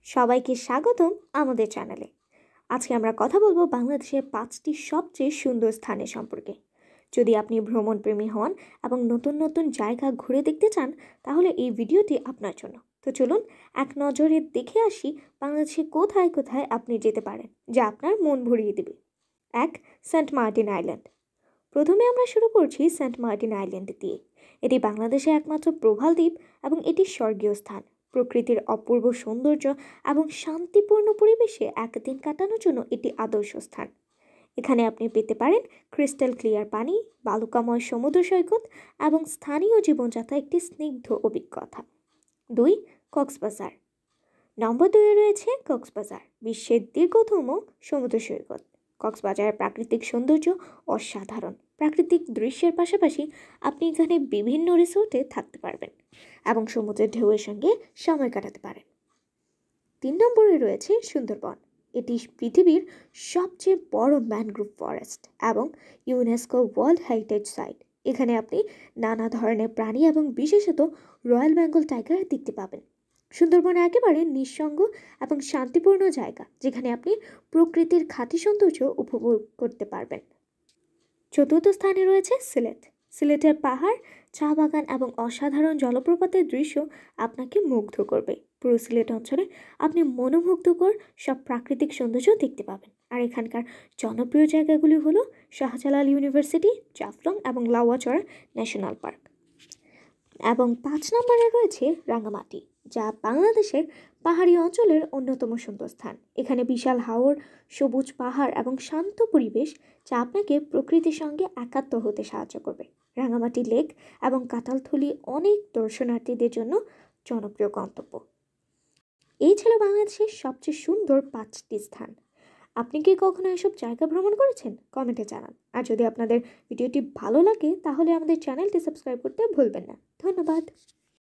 সবাইকে স্বাগতম আমাদের চ্যানেলে। আজকে আমরা কথা বলবো বাংলাদেশের 5টি সবচেয়ে সুন্দর স্থানের সম্পর্কে। যদি আপনি ভ্রমণ প্রেমী হন এবং নতুন নতুন জায়গা ঘুরে দেখতে চান, তাহলে এই ভিডিওটি আপনার জন্য। তো চলুন এক নজরে দেখে আসি বাংলাদেশে কোথায় কোথায় আপনি যেতে পারেন, যা আপনার মন ভরিয়ে দেবে। 1. সেন্ট মার্টিন আইল্যান্ড। প্রথমে আমরা শুরু করছি সেন্ট মার্টিন আইল্যান্ড দিয়ে। এটি বাংলাদেশের একমাত্র প্রবাল দ্বীপ এবং এটি স্বর্গীয় স্থান। প্রকৃতির অপূর্ব সৌন্দর্য এবং শান্তিপূর্ণ পরিবেশে একদিন কাটানোর জন্য এটি আদর্শ স্থান। এখানে আপনি পেতে পারেন ক্রিস্টাল ক্লিয়ার পানি, বালুকাময় সমুদ্র সৈকত এবং স্থানীয় জীবনযাত্রা একটি স্নিগ্ধ অভিজ্ঞতা। 2. কক্সবাজার। নম্বর 2-এ রয়েছে কক্সবাজার, বিশ্বের দীর্ঘতম সমুদ্র সৈকত। কক্সবাজারের প্রাকৃতিক সৌন্দর্য অসাধারণ। প্রাকৃতিক দৃশ্যের পাশাপাশি আপনি এখানে বিভিন্ন রিসোর্টে থাকতে পারবেন এবং সমুদ্রের ঢেউয়ের সঙ্গে সময় কাটাতে পারেন। 3 নম্বরে রয়েছে সুন্দরবন। এটি পৃথিবীর সবচেয়ে বড় ম্যানগ্রোভ ফরেস্ট এবং ইউনেস্কো ওয়ার্ল্ড হেরিটেজ সাইট। এখানে আপনি নানা ধরনের প্রাণী এবং বিশেষত রয়্যাল বেঙ্গল টাইগার দেখতে পাবেন। সুন্দরবন একেবারে নিঃসঙ্গ এবং শান্তিপূর্ণ জায়গা, যেখানে আপনি প্রকৃতির খাঁটি সৌন্দর্য উপভোগ করতে পারবেন। 4র্থ স্থানে রয়েছে সিলেট। সিলেটের পাহাড়, চা বাগান এবং অসাধারণ জলপ্রপাতের দৃশ্য আপনাকে মুগ্ধ করবে। পুরো সিলেট অঞ্চলে আপনি মনোমুগ্ধকর সব প্রাকৃতিক সৌন্দর্য দেখতে পাবেন। আর এখানকার জনপ্রিয় জায়গাগুলি হলো শাহজালাল ইউনিভার্সিটি, জাফলং এবং লাউয়াচড়া ন্যাশনাল পার্ক। এবং 5 নম্বরে রয়েছে রাঙামাটি, যা বাংলাদেশের পাহাড়ি অঞ্চলের অন্যতম সুন্দর স্থান। এখানে বিশাল হাওর, সবুজ পাহাড় এবং শান্ত পরিবেশ, যা আপনাকে প্রকৃতির সঙ্গে একাত্ম হতে সাহায্য করবে। রাঙামাটি লেক এবং কাঁঠালথলি অনেক দর্শনার্থীদের জন্য জনপ্রিয় গন্তব্য। এই ছিল বাংলাদেশের সবচেয়ে সুন্দর 5টি স্থান। আপনি কি কখনো এসব জায়গা ভ্রমণ করেছেন? কমেন্টে জানান। আর যদি আপনাদের ভিডিওটি ভালো লাগে, তাহলে আমাদের চ্যানেলটি সাবস্ক্রাইব করতে ভুলবেন না। ধন্যবাদ।